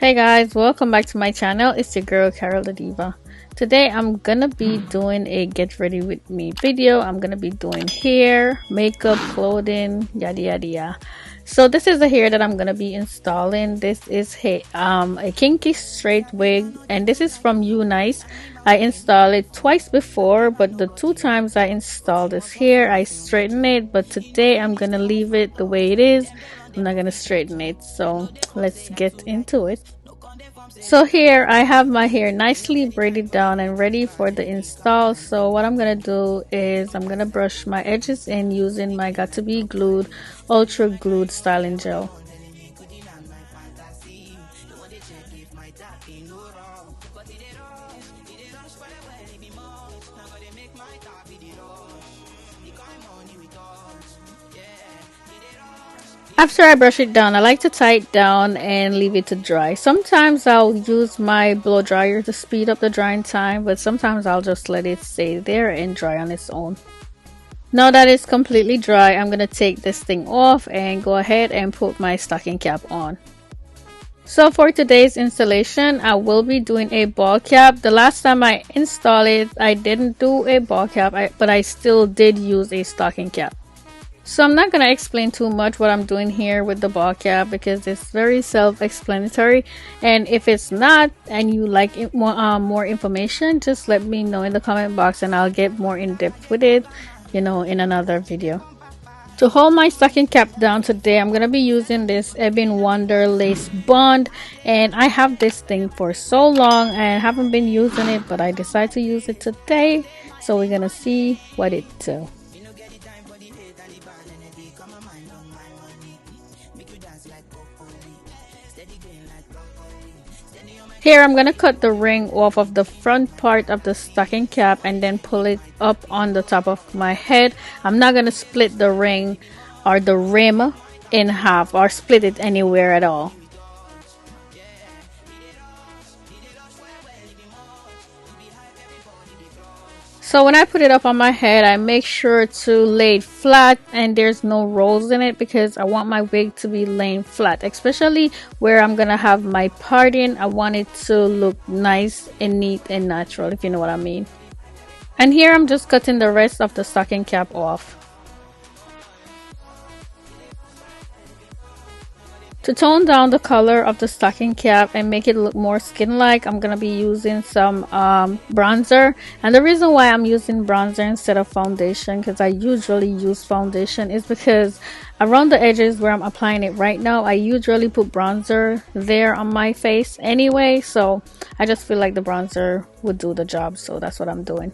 Hey guys, welcome back to my channel. It's your girl Carol the Diva. Today I'm gonna be doing a get ready with me video. I'm gonna be doing hair, makeup, clothing, yada yada yada. So this is the hair that I'm gonna be installing. This is a kinky straight wig, and this is from Nice. I installed it twice before, but the two times I installed this hair I straightened it, but today I'm gonna leave it the way it is. I'm not gonna straighten it, so let's get into it. So here I have my hair nicely braided down and ready for the install. So what I'm gonna do is I'm gonna brush my edges in using my Got to Be Glued Ultra Glued Styling Gel. After I brush it down, I like to tie it down and leave it to dry. Sometimes I'll use my blow dryer to speed up the drying time, but sometimes I'll just let it stay there and dry on its own. Now that it's completely dry, I'm going to take this thing off and go ahead and put my stocking cap on. So for today's installation, I will be doing a ball cap. The last time I installed it, I didn't do a ball cap, but I still did use a stocking cap. So I'm not going to explain too much what I'm doing here with the ball cap because it's very self-explanatory. And if it's not and you like more information, just let me know in the comment box and I'll get more in depth with it, in another video. To hold my stocking cap down today, I'm going to be using this Ebin Wonder Lace Bond. And I have this thing for so long and haven't been using it, but I decided to use it today. So we're going to see what it does. Here I'm going to cut the ring off of the front part of the stocking cap and then pull it up on the top of my head. I'm not going to split the ring or the rim in half or split it anywhere at all. So when I put it up on my head, I make sure to lay it flat and there's no rolls in it because I want my wig to be laying flat, especially where I'm gonna have my parting. I want it to look nice and neat and natural, if you know what I mean. And here I'm just cutting the rest of the stocking cap off. To tone down the color of the stocking cap and make it look more skin-like, I'm going to be using some bronzer. And the reason why I'm using bronzer instead of foundation, because I usually use foundation, is because around the edges where I'm applying it right now, I usually put bronzer there on my face anyway. So I just feel like the bronzer would do the job. So that's what I'm doing.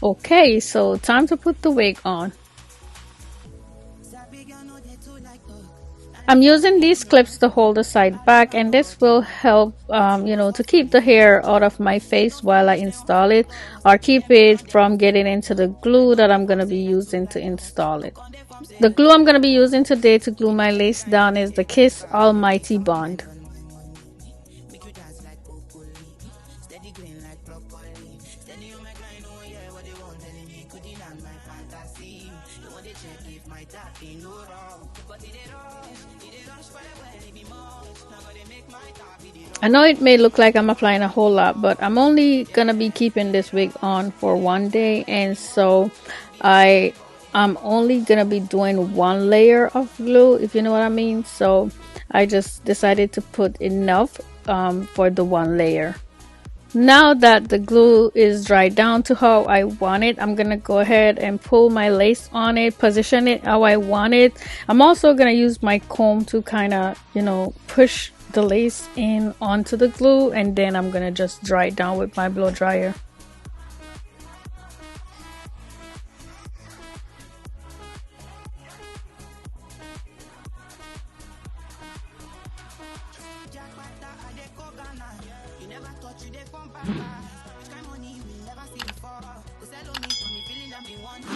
Okay, so time to put the wig on. I'm using these clips to hold the side back, and this will help to keep the hair out of my face while I install it, or keep it from getting into the glue that I'm going to be using to install it. The glue I'm going to be using today to glue my lace down is the Kiss Almighty Bond. I know it may look like I'm applying a whole lot, but I'm only gonna be keeping this wig on for one day, and so I'm only gonna be doing one layer of glue, if you know what I mean. So I just decided to put enough for the one layer. Now that the glue is dried down to how I want it, I'm gonna go ahead and pull my lace on it, position it how I want it. I'm also gonna use my comb to kind of, push the lace in onto the glue, and then I'm gonna just dry it down with my blow dryer.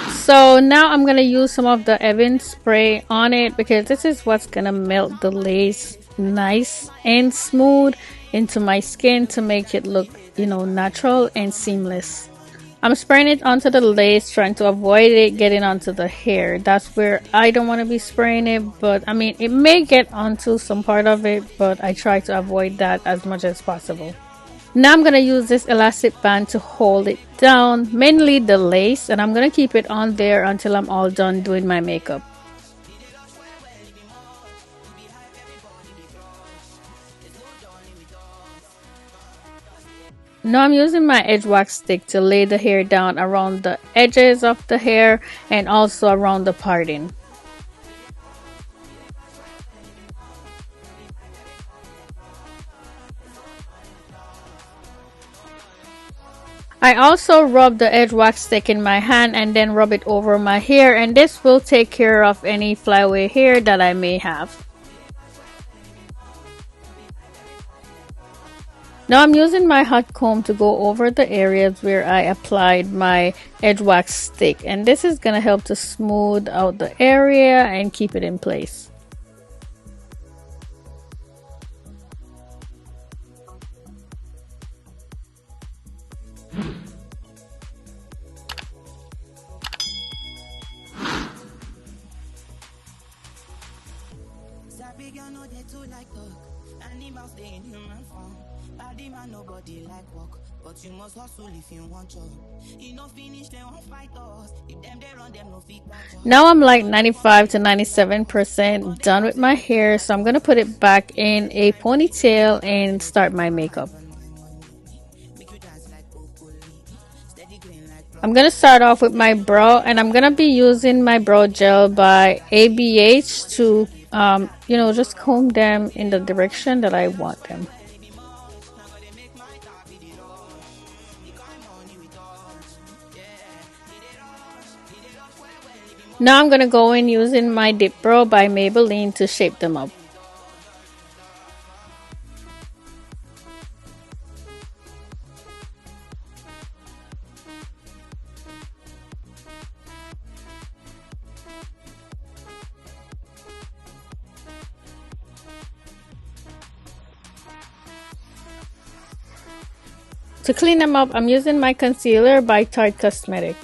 So now I'm gonna use some of the Evan spray on it because this is what's gonna melt the lace nice and smooth into my skin to make it look, natural and seamless. I'm spraying it onto the lace, trying to avoid it getting onto the hair. That's where I don't want to be spraying it, but I mean, it may get onto some part of it, but I try to avoid that as much as possible. Now I'm going to use this elastic band to hold it down, mainly the lace, and I'm going to keep it on there until I'm all done doing my makeup. Now I'm using my edge wax stick to lay the hair down around the edges of the hair and also around the parting. I also rub the edge wax stick in my hand and then rub it over my hair, and this will take care of any flyaway hair that I may have. Now I'm using my hot comb to go over the areas where I applied my edge wax stick, and this is going to help to smooth out the area and keep it in place. Nobody like work, but you must hustle if you want job. You know finish them won't fight us. If them they run them no feet. Now I'm like 95 to 97% done with my hair, so I'm gonna put it back in a ponytail and start my makeup. I'm gonna start off with my brow, and I'm gonna be using my brow gel by ABH to just comb them in the direction that I want them. Now I'm gonna go in using my dip brow by Maybelline to shape them up. To clean them up, I'm using my concealer by Tarte Cosmetic.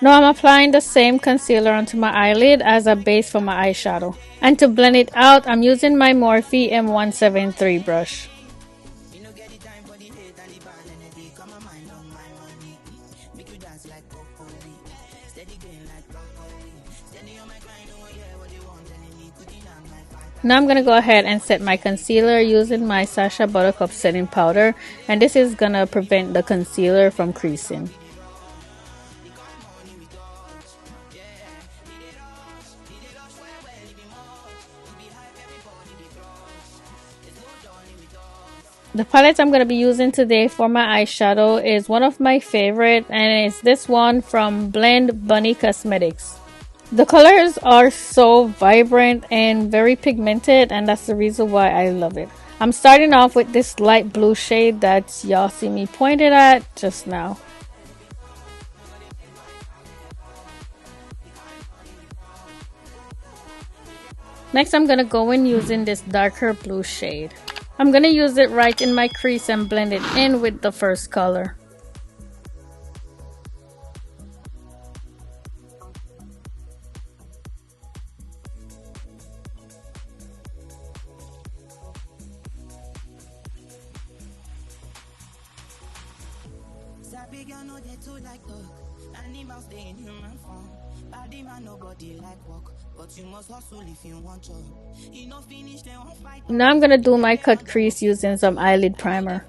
Now I'm applying the same concealer onto my eyelid as a base for my eyeshadow. And to blend it out, I'm using my Morphe M173 brush. Now I'm going to go ahead and set my concealer using my Sacha Buttercup setting powder, and this is going to prevent the concealer from creasing. The palette I'm going to be using today for my eyeshadow is one of my favorite, and it's this one from Blend Bunny Cosmetics. The colors are so vibrant and very pigmented, and that's the reason why I love it. I'm starting off with this light blue shade that y'all see me pointed at just now. Next, I'm going to go in using this darker blue shade. I'm going to use it right in my crease and blend it in with the first color. Now I'm gonna do my cut crease using some eyelid primer.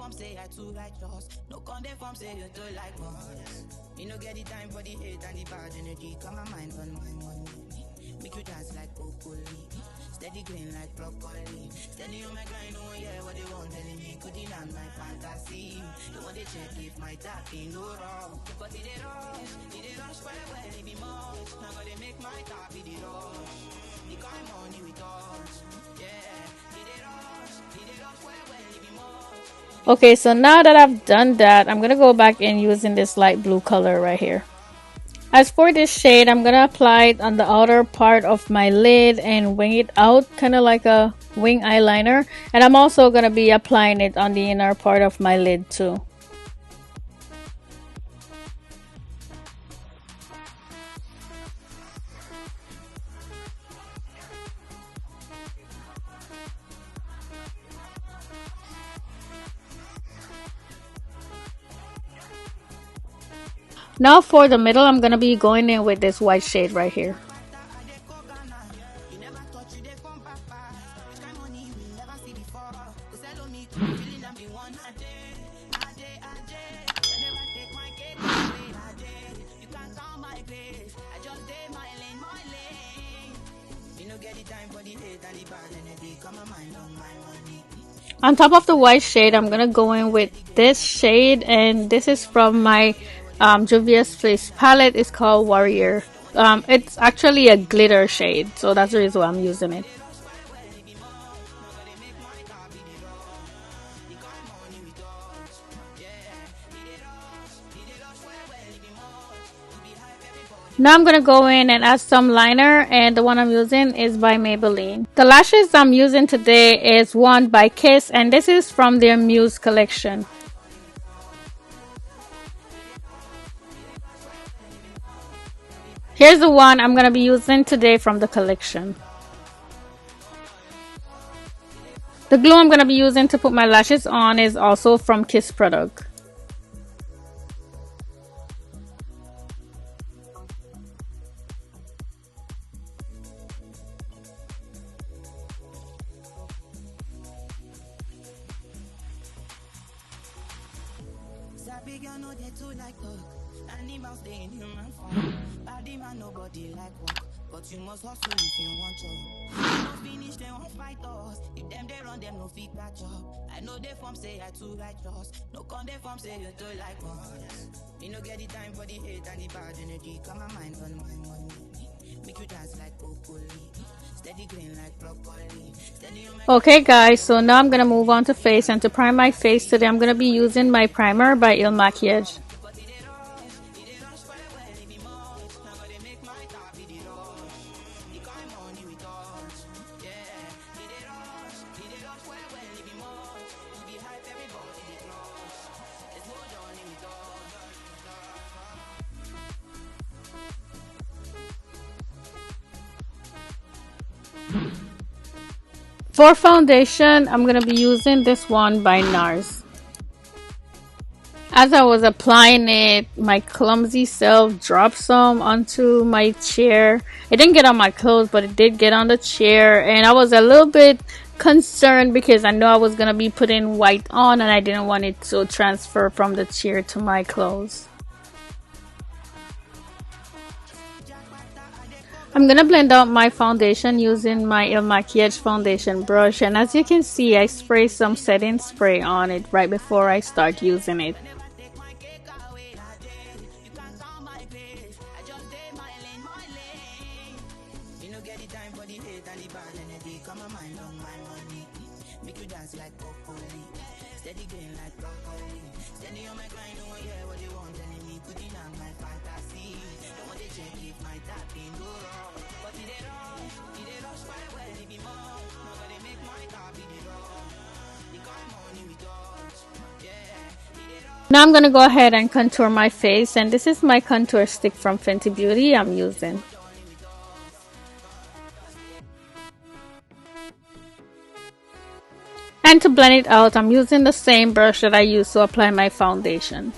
Okay, so now that I've done that, I'm gonna go back in using this light blue color right here. As for this shade, I'm gonna apply it on the outer part of my lid and wing it out, kind of like a wing eyeliner. And I'm also gonna be applying it on the inner part of my lid too. Now for the middle, I'm gonna be going in with this white shade right here. On top of the white shade, I'm gonna go in with this shade, and this is from my Juvia's Place palette. It's called Warrior. It's actually a glitter shade, so that's the reason why I'm using it. Now I'm gonna go in and add some liner, and the one I'm using is by Maybelline. The lashes I'm using today is one by Kiss, and this is from their Muse collection. Here's the one I'm gonna be using today from the collection. The glue I'm gonna be using to put my lashes on is also from Kiss product. But you must hustle if you want to. No finish, they won't fight us. If them they run, them no feet catch up. I know they form say I too righteous. No con they form say you too like us. You no get the time for the hate and the bad energy. Come my mind on my money. Make you dance like broccoli. Steady green like broccoli. Okay guys, so now I'm gonna move on to face, and to prime my face today I'm gonna be using my primer by Il Makiage. For foundation, I'm going to be using this one by NARS. As I was applying it, my clumsy self dropped some onto my chair. It didn't get on my clothes, but it did get on the chair. And I was a little bit concerned because I know I was going to be putting white on and I didn't want it to transfer from the chair to my clothes. I'm gonna blend out my foundation using my Il Makiage foundation brush, and as you can see, I spray some setting spray on it right before I start using it. Now I'm going to go ahead and contour my face, and this is my contour stick from Fenty Beauty I'm using. And to blend it out, I'm using the same brush that I used to apply my foundation.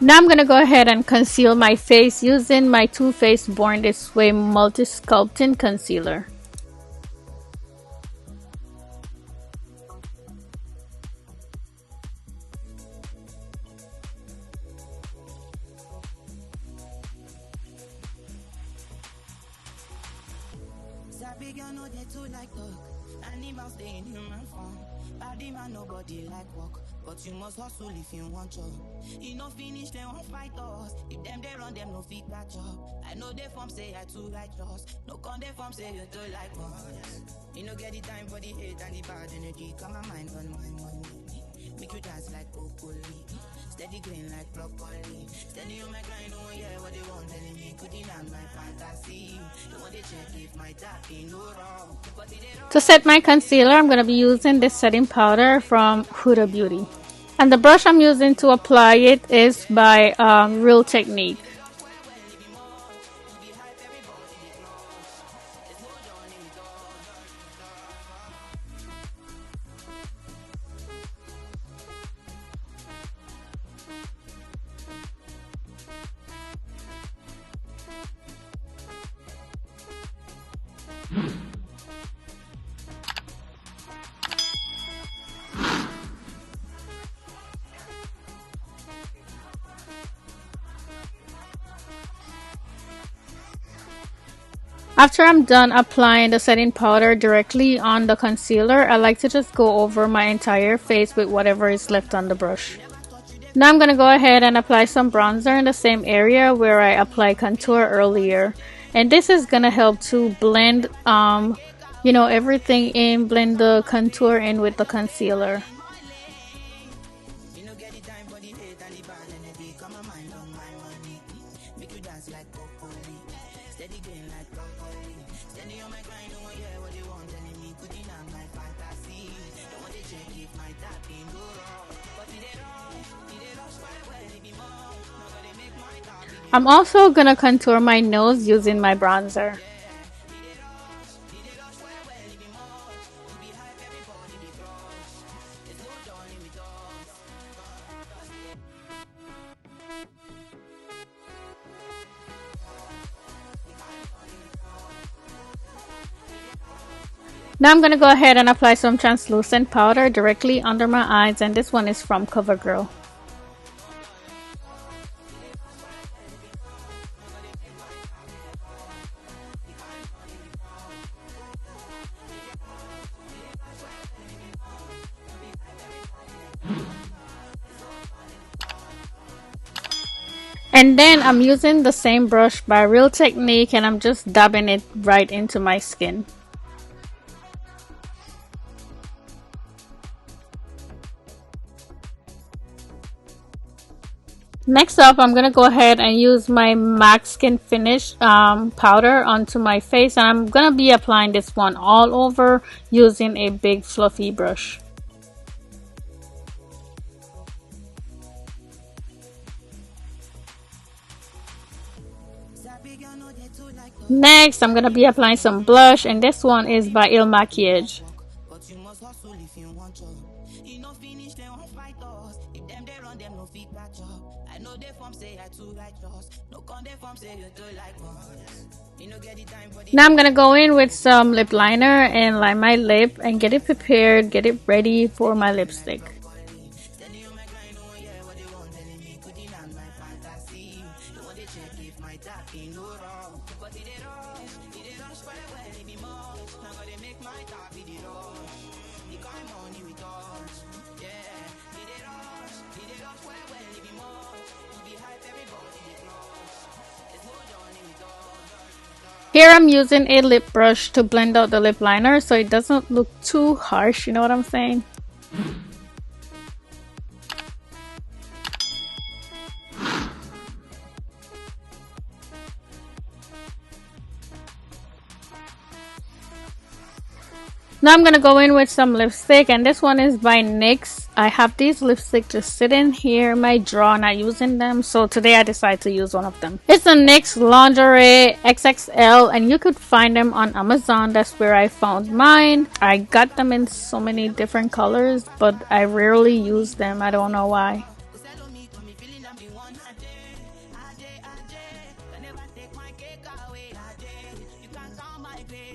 Now I'm going to go ahead and conceal my face using my Too Faced Born This Way Multi-Sculpting Concealer. big girl know they too like talk. Animals stay in human form. Body man nobody like walk. But you must hustle if you want job. You no finish, they won't fight us. If them they run, them no fit catch up. I know they form say I too righteous. No con they form say you too like us. You no get the time for the hate and the bad energy. Come my mind on my money. Make you dance like broccoli. Steady green like broccoli. Steady on my grind, oh yeah, what they want telling me. Couldn't on my fantasy. You want to check if my tapping no wrong. But it ain't wrong. To set my concealer, I'm going to be using this setting powder from Huda Beauty. And the brush I'm using to apply it is by Real Technique. After I'm done applying the setting powder directly on the concealer, I like to just go over my entire face with whatever is left on the brush. Now I'm going to go ahead and apply some bronzer in the same area where I applied contour earlier. And this is going to help to blend, everything in, blend the contour in with the concealer. I'm also going to contour my nose using my bronzer. Now I'm going to go ahead and apply some translucent powder directly under my eyes, and this one is from CoverGirl. And then I'm using the same brush by Real Technique, and I'm just dabbing it right into my skin. Next up, I'm going to go ahead and use my MAC Skin Finish powder onto my face, and I'm going to be applying this one all over using a big fluffy brush. Next, I'm going to be applying some blush, and this one is by Il Makiage. But you must hustle if you want job. You no finish, they won't fight us. If them they run, them no fit catch up. I know they form say I too righteous. No con they form say you too like us. You no get the time for the. Now I'm going to go in with some lip liner and line my lip and get it prepared, get it ready for my lipstick. Here I'm using a lip brush to blend out the lip liner so it doesn't look too harsh, you know what I'm saying? Now I'm going to go in with some lipstick, and this one is by NYX. I have these lipsticks just sitting here in my drawer, not using them, so today I decided to use one of them. It's a NYX Lingerie XXL, and you could find them on Amazon. That's where I found mine. I got them in so many different colors, but I rarely use them. I don't know why.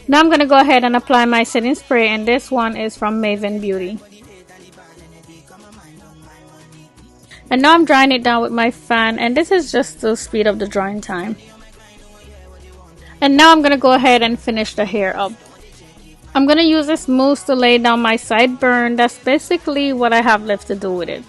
Now I'm going to go ahead and apply my setting spray, and this one is from Maven Beauty. And now I'm drying it down with my fan, and this is just to speed up the drying time. And now I'm going to go ahead and finish the hair up. I'm gonna use this mousse to lay down my sideburn. That's basically what I have left to do with it.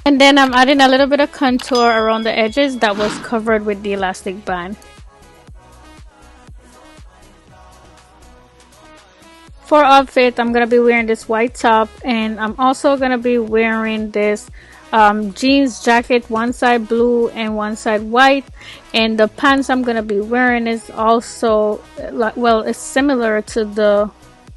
And then I'm adding a little bit of contour around the edges that was covered with the elastic band. For outfit, I'm gonna be wearing this white top, and I'm also gonna be wearing this jeans jacket, one side blue and one side white. And the pants I'm gonna be wearing is also well, it's similar to the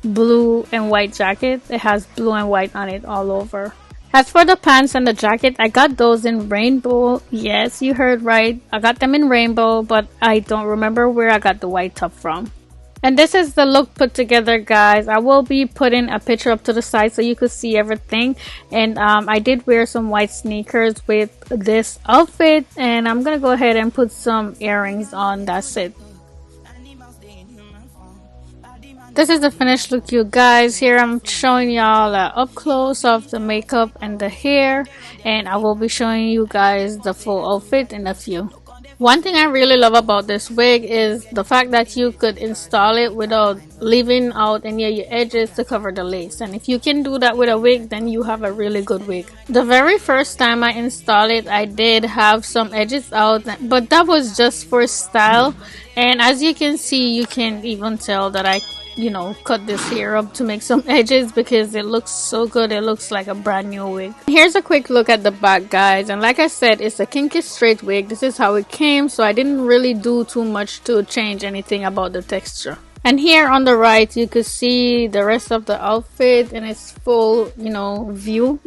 blue and white jacket. It has blue and white on it all over. As for the pants and the jacket, I got those in rainbow. Yes, you heard right. I got them in rainbow, but I don't remember where I got the white top from. And this is the look put together, guys. I will be putting a picture up to the side so you could see everything. And I did wear some white sneakers with this outfit, and I'm gonna go ahead and put some earrings on. That's it. This is the finished look, you guys. Here I'm showing y'all up close of the makeup and the hair, and I will be showing you guys the full outfit in a few. One thing I really love about this wig is the fact that you could install it without leaving out any of your edges to cover the lace. And if you can do that with a wig, then you have a really good wig. The very first time I installed it, I did have some edges out, but that was just for style. And as you can see, you can even tell that I cut this hair up to make some edges because it looks so good. It looks like a brand new wig. Here's a quick look at the back, guys, and like I said, it's a kinky straight wig. This is how it came, so I didn't really do too much to change anything about the texture. And here on the right, you could see the rest of the outfit in its full view.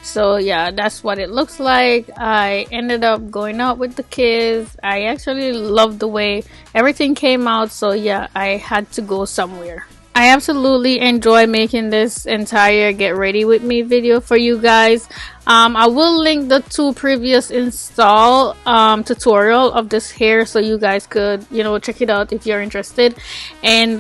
So yeah, that's what it looks like. I ended up going out with the kids. I actually loved the way everything came out, so yeah, I had to go somewhere. I absolutely enjoy making this entire get ready with me video for you guys. I will link the two previous install tutorial of this hair so you guys could check it out if you're interested. And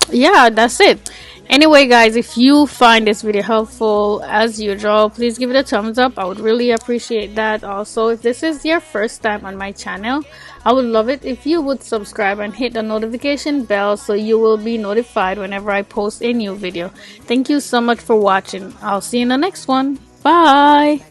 yeah, that's it. Anyway, guys, if you find this video helpful, as usual, please give it a thumbs up. I would really appreciate that. Also, if this is your first time on my channel, I would love it if you would subscribe and hit the notification bell so you will be notified whenever I post a new video. Thank you so much for watching. I'll see you in the next one. Bye!